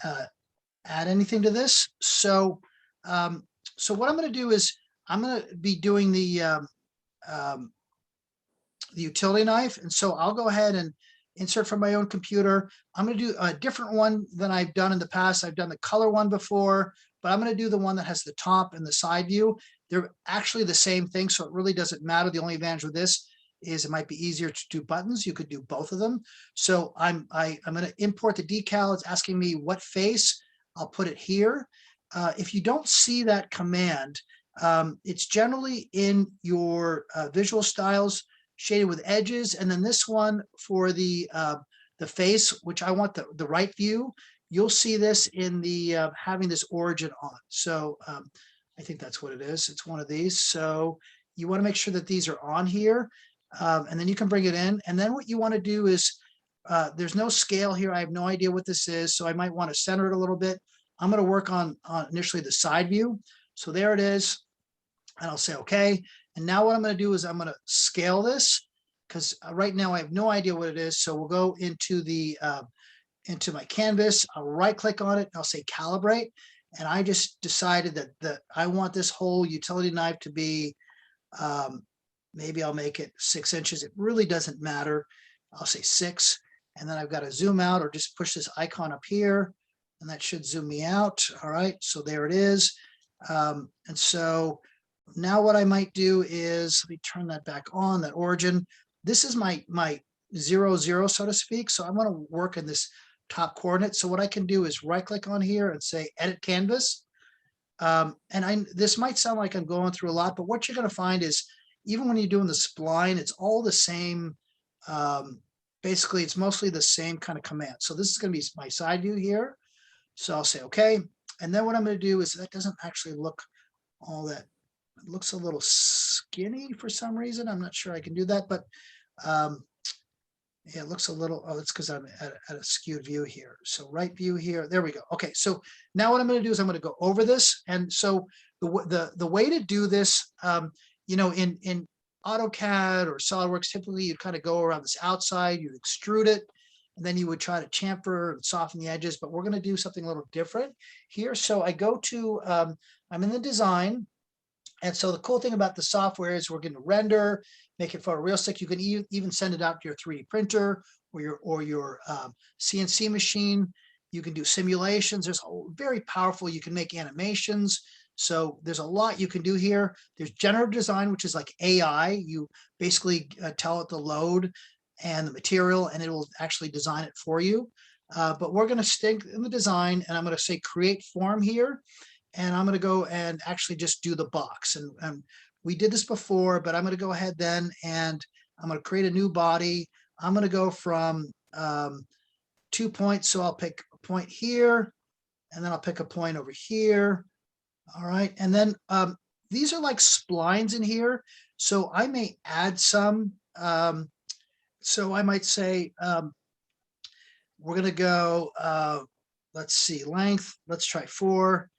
add anything to this. So what I'm going to do is I'm going to be doing um, the utility knife. And so I'll go ahead and insert from my own computer. I'm going to do a different one than I've done in the past. I've done the color one before, but I'm going to do the one that has the top and the side view. They're actually the same thing, so it really doesn't matter. The only advantage with this is it might be easier to do buttons. You could do both of them. So I'm going to import the decal. It's asking me what face. I'll put it here. If you don't see that command, it's generally in your visual styles shaded with edges. And then this one for the face, which I want the right view, you'll see this in the having this origin on. So I think that's what it is. It's one of these. So you want to make sure that these are on here, and then you can bring it in. And then what you want to do is there's no scale here. I have no idea what this is, so I might want to center it a little bit. I'm going to work on initially the side view. So there it is. And I'll say, okay. And now what I'm going to do is I'm going to scale this because right now I have no idea what it is. So we'll go into into my canvas. I'll right click on it. I'll say calibrate. And I just decided that I want this whole utility knife to be, maybe I'll make it 6 inches. It really doesn't matter. I'll say 6. And then I've got to zoom out or just push this icon up here. And that should zoom me out. All right. So there it is. And so now what I might do is, let me turn that back on, that origin. This is my 0, 0, so to speak. So I want to work in this top coordinate. So what I can do is right click on here and say edit canvas. And this might sound like I'm going through a lot, but what you're going to find is even when you're doing the spline, it's all the same. Basically, it's mostly the same kind of command. So this is going to be my side view here. So I'll say, okay. And then what I'm going to do is that doesn't actually look all that. It looks a little skinny for some reason. I'm not sure I can do that, but yeah, it looks a little, oh, it's because I'm at a skewed view here. So right view here, there we go. Okay, so now what I'm going to do is I'm going to go over this. And so the way to do this, you know, in AutoCAD or SolidWorks, typically you'd kind of go around this outside, you'd extrude it, and then you would try to chamfer and soften the edges, but we're going to do something a little different here. So I go to, I'm in the design. And so the cool thing about the software is we're going to render, make it photorealistic. You can even send it out to your 3D printer or your CNC machine. You can do simulations. There's very powerful. You can make animations. So there's a lot you can do here. There's generative design, which is like AI. You basically tell it the load and the material, and it will actually design it for you. But we're going to stick in the design, and I'm going to say create form here. And I'm going to go and actually just do the box. And we did this before, but I'm going to go ahead then and I'm going to create a new body. I'm going to go from 2 points. So I'll pick a point here, and then I'll pick a point over here. All right. And then these are like splines in here. So I may add some. So I might say we're going to go, let's see, length. Let's try 4.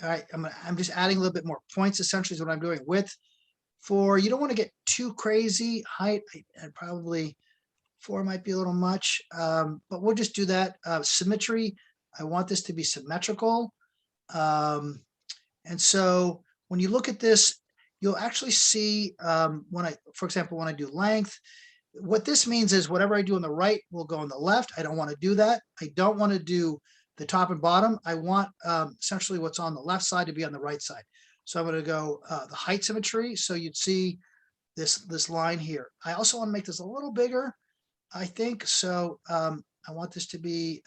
All right, I'm just adding a little bit more points, essentially is what I'm doing. Width 4. You don't want to get too crazy. Height, and probably 4 might be a little much, but we'll just do that. Symmetry, I want this to be symmetrical. And so when you look at this, you'll actually see for example, when I do length, what this means is whatever I do on the right will go on the left. I don't want to do that. I don't want to do the top and bottom. I want essentially what's on the left side to be on the right side. So I'm going to go the height symmetry. So you'd see this line here. I also want to make this a little bigger, I think. So I want this to be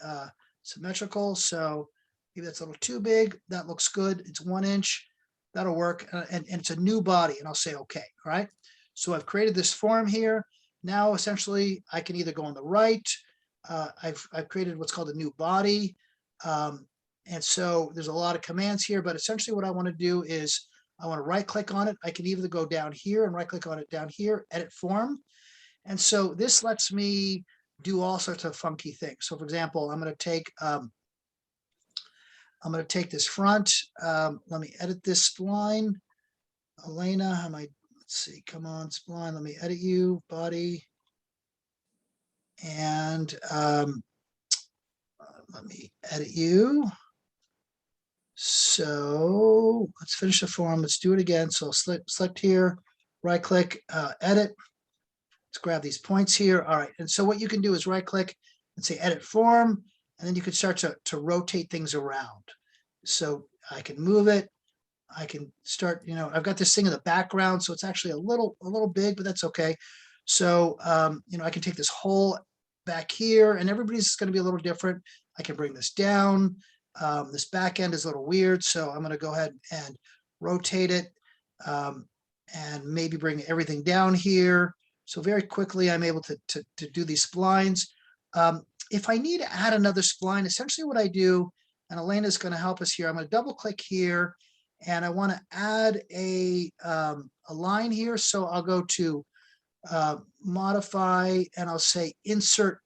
symmetrical. So maybe that's a little too big. That looks good. It's 1 inch. That'll work. And it's a new body. And I'll say, okay. All right. So I've created this form here. Now, essentially, I can either go on the right. I've created what's called a new body. And so there's a lot of commands here, but essentially what I want to do is I want to right click on it. I can either go down here and right click on it down here, edit form. And so this lets me do all sorts of funky things. So for example, I'm going to take this front. Let me edit this spline. Elena, let's see, come on, spline. Let me edit you, body. And let me edit you. So let's finish the form. Let's do it again. So select here, right click, edit. Let's grab these points here. All right. And so what you can do is right click and say edit form, and then you can start to rotate things around. So I can move it. I can start, I've got this thing in the background, so it's actually a little big, but that's okay. So, I can take this whole back here, and everybody's going to be a little different. I can bring this down. This back end is a little weird, so I'm going to go ahead and rotate it, and maybe bring everything down here. So very quickly, I'm able to do these splines. If I need to add another spline, essentially what I do, and Elena is going to help us here, I'm going to double click here, and I want to add a line here. So I'll go to modify, and I'll say insert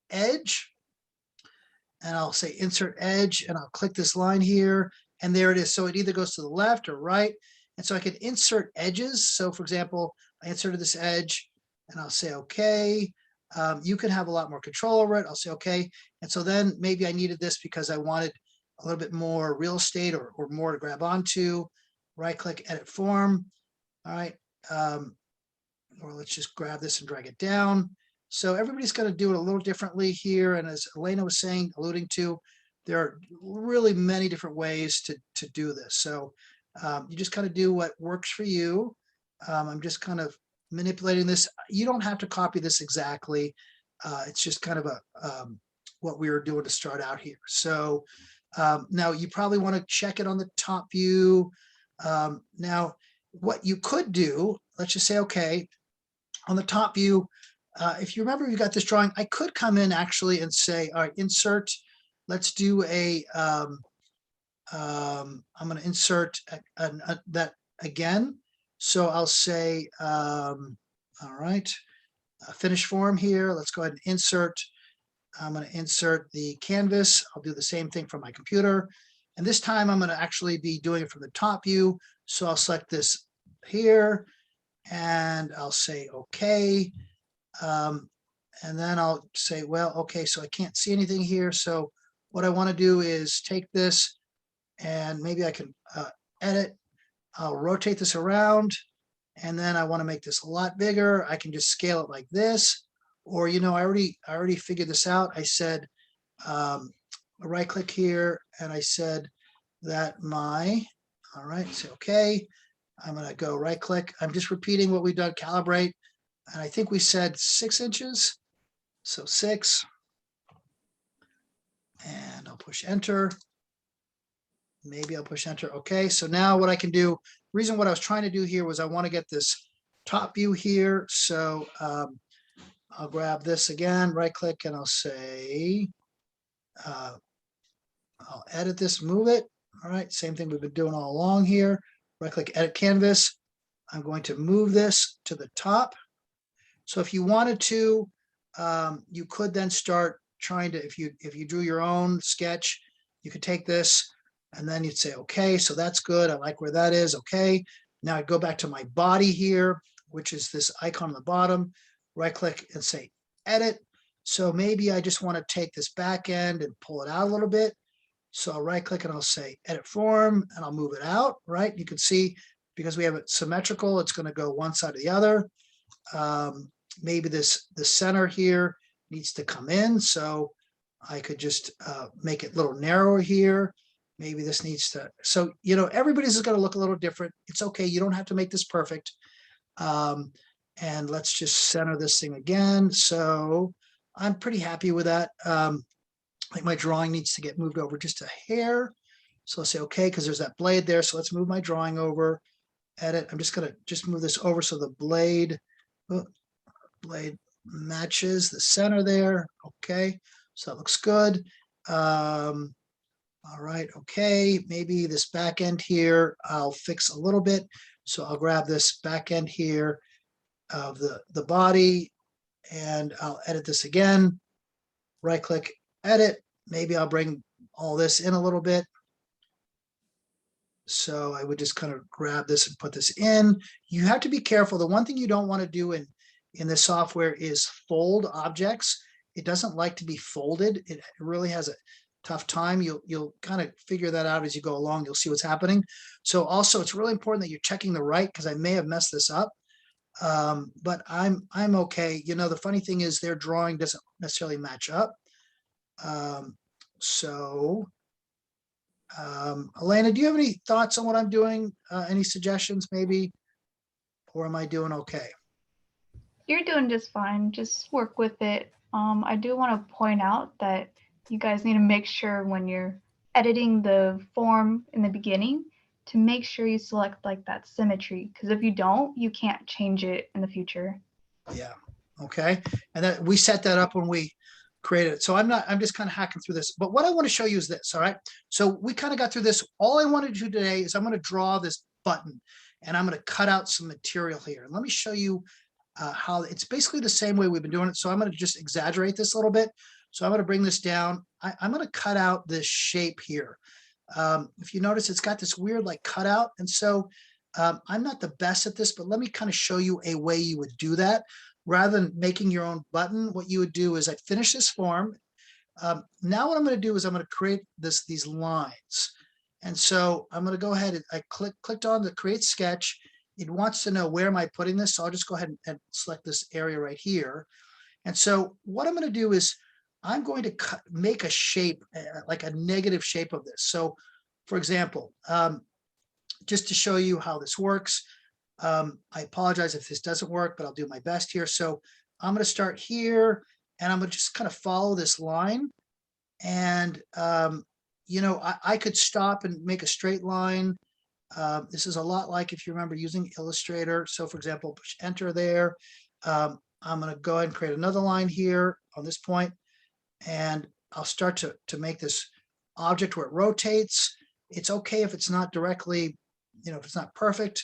edge, and I'll say insert edge, and I'll click this line here, and there it is. So it either goes to the left or right, and so I can insert edges. So for example, I inserted this edge, and I'll say okay. You can have a lot more control over it. I'll say okay, and so then maybe I needed this because I wanted a little bit more real estate or more to grab onto. Right click, edit form. All right, or let's just grab this and drag it down. So everybody's going to do it a little differently here, and as Elena was alluding to, there are really many different ways to do this. So you just kind of do what works for you. I'm just kind of manipulating this. You don't have to copy this exactly. It's just kind of what we were doing to start out here. So now you probably want to check it on the top view. Now, what you could do, let's just say, okay, on the top view, if you remember, you got this drawing, I could come in actually and say, all right, insert, let's do I'm going to insert that again. So I'll say, all right, finish form here. Let's go ahead and insert. I'm going to insert the canvas. I'll do the same thing from my computer. And this time I'm going to actually be doing it from the top view. So I'll select this here and I'll say, okay. And then I'll say, well, okay, so I can't see anything here. So what I want to do is take this and maybe I can edit. I'll rotate this around. And then I want to make this a lot bigger. I can just scale it like this. Or, I already figured this out. I said, right click here, and I said that all right, say okay. I'm going to go right click. I'm just repeating what we've done, calibrate. And I think we said 6 inches. So 6. And I'll push enter. Maybe I'll push enter. Okay, so now what I can do, reason what I was trying to do here was I want to get this top view here. So I'll grab this again, right click, and I'll say, I'll edit this, move it. All right, same thing we've been doing all along here. Right click, edit canvas. I'm going to move this to the top. So if you wanted to, you could then start trying to, if you drew your own sketch, you could take this and then you'd say, okay, so that's good. I like where that is. Okay. Now I go back to my body here, which is this icon on the bottom, right click and say edit. So maybe I just want to take this back end and pull it out a little bit. So I'll right click and I'll say edit form and I'll move it out, right? You can see because we have it symmetrical, it's going to go one side or the other. Maybe the center here needs to come in. So I could just make it a little narrower here. Maybe this needs to, so, everybody's going to look a little different. It's okay. You don't have to make this perfect. And let's just center this thing again. So I'm pretty happy with that. I think my drawing needs to get moved over just a hair. So I'll say, okay, because there's that blade there. So let's move my drawing over, edit. I'm just going to just move this over. So the blade matches the center there. Okay. So that looks good. All right. Okay. Maybe this back end here, I'll fix a little bit. So I'll grab this back end here of the body and I'll edit this again. Right click, edit. Maybe I'll bring all this in a little bit. So I would just kind of grab this and put this in. You have to be careful. The one thing you don't want to do in this software is fold objects. It doesn't like to be folded. It really has tough time, you'll kind of figure that out as you go along. You'll see what's happening. So also it's really important that you're checking the right, because I may have messed this up. But I'm okay. You know, the funny thing is their drawing doesn't necessarily match up. So Elena, do you have any thoughts on what I'm doing? Any suggestions maybe? Or am I doing okay? You're doing just fine. Just work with it. I do want to point out that you guys need to make sure when you're editing the form in the beginning to make sure you select like that symmetry, because if you don't, you can't change it in the future. Yeah. Okay. And that we set that up when we created it. So I'm just kind of hacking through this. But what I want to show you is this. All right. So we kind of got through this. All I want to do today is I'm going to draw this button and I'm going to cut out some material here. And let me show you how it's basically the same way we've been doing it. So I'm going to just exaggerate this a little bit. So I'm going to bring this down. I'm going to cut out this shape here. If you notice, it's got this weird like cutout. And so I'm not the best at this, but let me kind of show you a way you would do that. Rather than making your own button, what you would do is I finish this form. Now what I'm going to do is I'm going to create these lines. And so I'm going to go ahead and I clicked on the create sketch. It wants to know where am I putting this. So I'll just go ahead and select this area right here. And so what I'm going to do is I'm going to make a shape, like a negative shape of this. So for example, just to show you how this works, I apologize if this doesn't work, but I'll do my best here. So I'm going to start here and I'm going to just kind of follow this line. And, you know, I could stop and make a straight line. This is a lot like if you remember using Illustrator. So for example, push enter there. I'm going to go ahead and create another line here on this point, and I'll start to make this object where it rotates. It's okay if it's not directly, you know, if it's not perfect.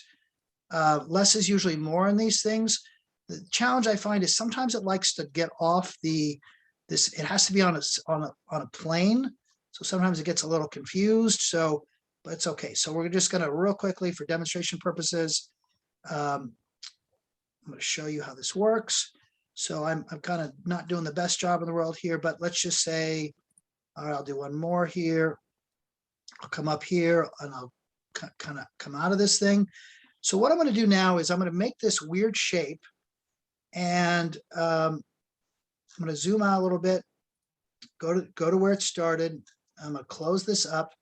Less is usually more in these things. The challenge I find is sometimes it likes to get off it has to be on a plane. So sometimes it gets a little confused. So, but it's okay. So we're just going to real quickly for demonstration purposes. I'm going to show you how this works. So I'm kind of not doing the best job in the world here, but let's just say, all right, I'll do one more here. I'll come up here and I'll kind of come out of this thing. So what I'm going to do now is I'm going to make this weird shape, and I'm going to zoom out a little bit, go to where it started. I'm going to close this up.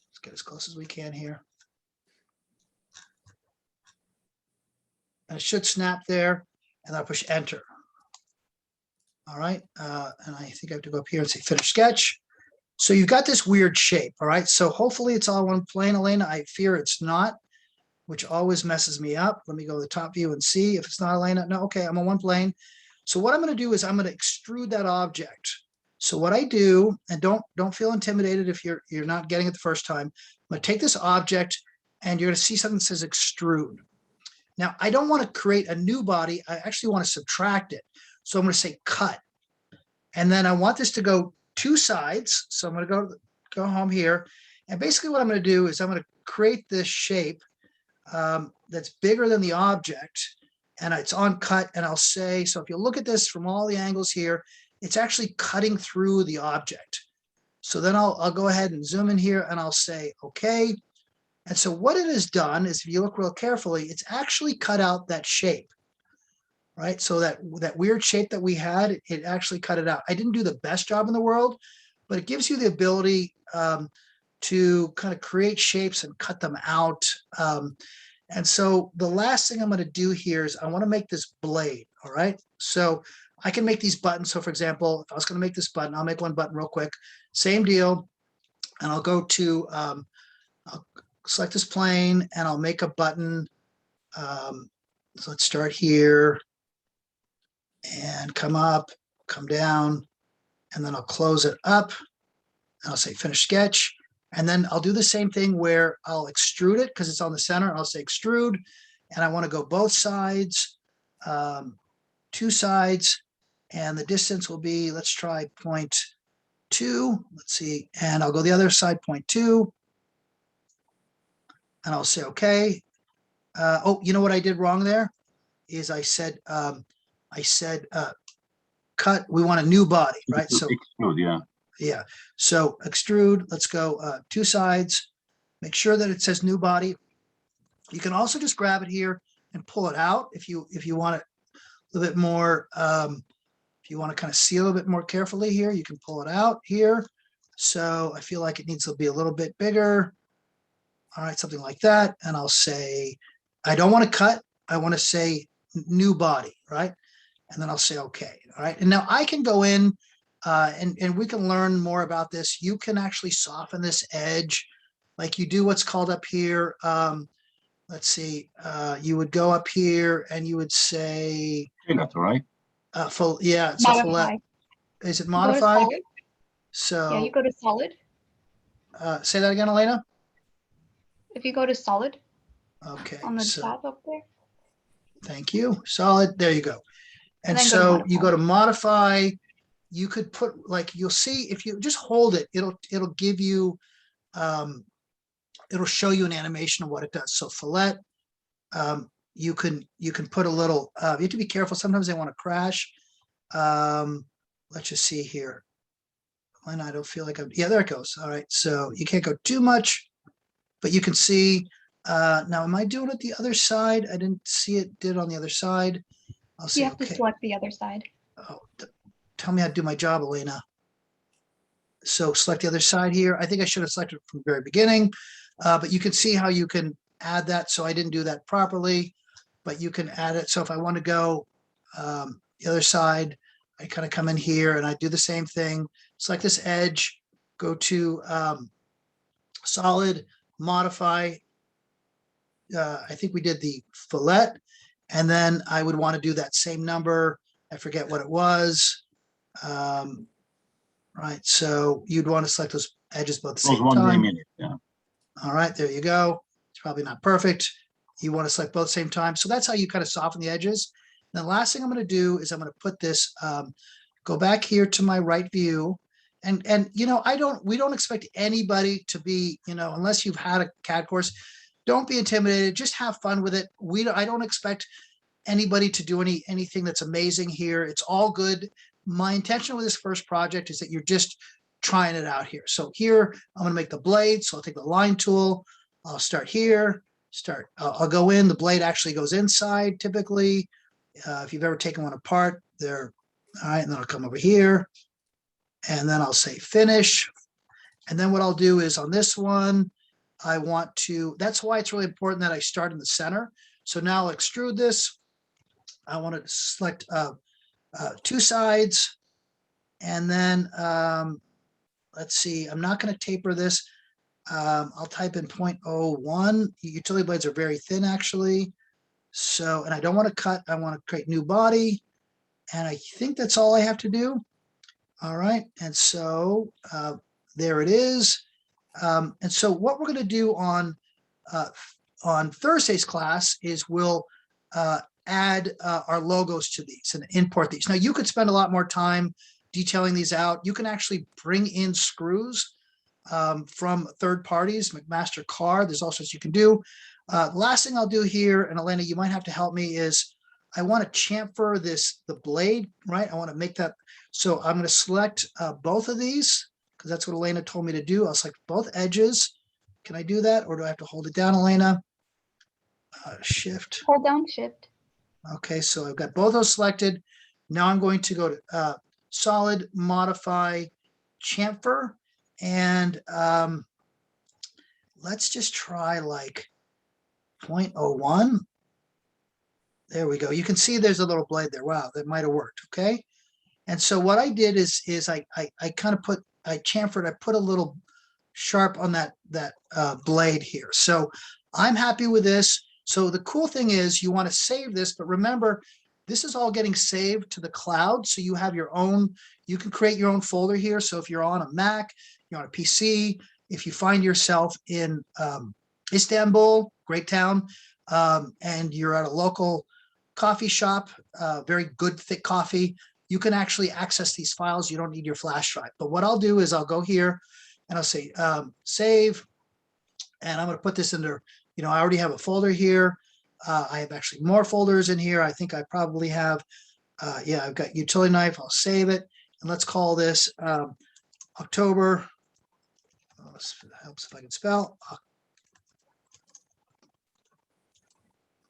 Let's get as close as we can here. And it should snap there, and I'll push enter. All right, and I think I have to go up here and say finish sketch. So you've got this weird shape. All right, so hopefully it's all one plane, Elena. I fear it's not, which always messes me up. Let me go to the top view and see if it's not Elena. No, okay, I'm on one plane. So what I'm going to do is I'm going to extrude that object. So what I do, and don't feel intimidated if you're not getting it the first time. I'm going to take this object, and you're going to see something that says extrude. Now I don't want to create a new body. I actually want to subtract it. So I'm going to say cut, and then I want this to go two sides. So I'm going to go home here, and basically what I'm going to do is I'm going to create this shape that's bigger than the object, and it's on cut. And I'll say, so if you look at this from all the angles here, it's actually cutting through the object. So then I'll go ahead and zoom in here and I'll say, okay. And so what it has done is, if you look real carefully, it's actually cut out that shape, right? So that weird shape that we had, it actually cut it out. I didn't do the best job in the world, but it gives you the ability to kind of create shapes and cut them out. And so the last thing I'm going to do here is I want to make this blade. All right. So I can make these buttons. So for example, if I was going to make this button, I'll make one button real quick. Same deal. And I'll go to, I'll select this plane and I'll make a button. So let's start here and come up, come down, and then I'll close it up. And I'll say finish sketch. And then I'll do the same thing where I'll extrude it because it's on the center. I'll say extrude, and I want to go both sides, two sides, and the distance will be, let's try 0.2. Let's see, and I'll go the other side, 0.2, and I'll say okay. Oh, you know what I did wrong there is I said cut. We want a new body, right? So extrude, yeah. Yeah. So extrude, let's go two sides. Make sure that it says new body. You can also just grab it here and pull it out if you want it a little bit more. If you want to kind of see a little bit more carefully here, you can pull it out here. So I feel like it needs to be a little bit bigger. All right, something like that. And I'll say, I don't want to cut. I want to say new body, right? And then I'll say, okay. All right. And now I can go in and we can learn more about this. You can actually soften this edge like you do what's called up here. Let's see, you would go up here and you would say, That's all right. full, yeah, it's a fillet. Modify. Is it You go to modify? solid. Yeah, So you go to solid. say that again, Elena. If you go to solid Okay, on the so top up there. thank you. Solid. There you go. And then go to so you modify. go to modify. You could put like you'll see if you just hold it, it'll give you it'll show you an animation of what it does. So fillet, you can put a little you have to be careful. Sometimes they want to crash. Let's just see here. When I don't feel like I'm, yeah, there it goes. All right. So you can't go too much, but you can see now, am I doing it the other side? I didn't see it did on the other side. I'll You say, have to okay. select the other side. Oh, tell me how to do my job, Elena. So select the other side here. I think I should have selected from the very beginning, but you can see how you can add that. So I didn't do that properly, but you can add it. So if I want to go the other side, I kind of come in here and I do the same thing. Select this edge, go to solid, modify. I think we did the fillet, and then I would want to do that same number. I forget what it was. Right, so you'd want to select those edges both at the Those same ones I time. made it, yeah. All right, there you go. It's probably not perfect. You want to select both same time. So that's how you kind of soften the edges. And the last thing I'm going to do is I'm going to put this, go back here to my right view. And you know, we don't expect anybody to be, you know, unless you've had a CAD course, don't be intimidated. Just have fun with it. I don't expect anybody to do anything that's amazing here. It's all good. My intention with this first project is that you're just trying it out here. So here, I'm gonna make the blade. So I'll take the line tool. I'll start here, I'll go in. The blade actually goes inside typically. If you've ever taken one apart there. All right, and then I'll come over here and then I'll say finish. And then what I'll do is on this one, I want to, that's why it's really important that I start in the center. So now I'll extrude this. I want to select two sides, and then let's see, I'm not going to taper this. I'll type in 0.01. Utility blades are very thin actually. So, and I don't want to cut, I want to create new body. And I think that's all I have to do. All right, and so there it is. And so what we're going to do on Thursday's class is we'll add our logos to these and import these. Now you could spend a lot more time detailing these out. You can actually bring in screws from third parties, McMaster Carr. There's all sorts you can do. Last thing I'll do here, and Elena, you might have to help me, is I want to chamfer the blade, right? I want to make that. So I'm going to select both of these because that's what Elena told me to do. I'll select both edges. Can I do that, or do I have to hold it down, Elena? Shift. Hold down shift. Okay, so I've got both those selected. Now I'm going to go to solid, modify, chamfer, and let's just try like 0.01. There we go. You can see there's a little blade there. Wow, that might have worked. Okay. And so what I did is I kind of I chamfered, I put a little sharp on that blade here. So I'm happy with this. So the cool thing is you want to save this, but remember, this is all getting saved to the cloud. So you have your own, you can create your own folder here. So if you're on a Mac, you're on a PC, if you find yourself in Istanbul, great town, and you're at a local coffee shop, very good thick coffee, you can actually access these files. You don't need your flash drive. But what I'll do is I'll go here and I'll say save, and I'm going to put this under, you know, I already have a folder here. I have actually more folders in here. I think I probably have, yeah, I've got utility knife. I'll save it. And let's call this October. Helps if I can spell.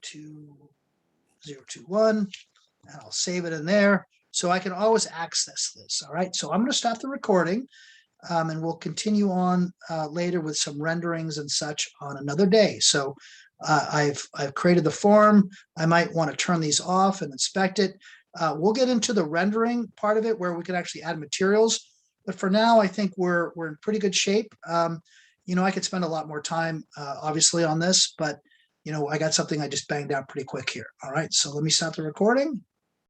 2021, and I'll save it in there so I can always access this. All right, so I'm going to stop the recording, and we'll continue on later with some renderings and such on another day. So I've created the form. I might want to turn these off and inspect it. We'll get into the rendering part of it where we can actually add materials. But for now, I think we're in pretty good shape. You know, I could spend a lot more time, obviously, on this, but you know, I got something I just banged out pretty quick here. All right, so let me stop the recording.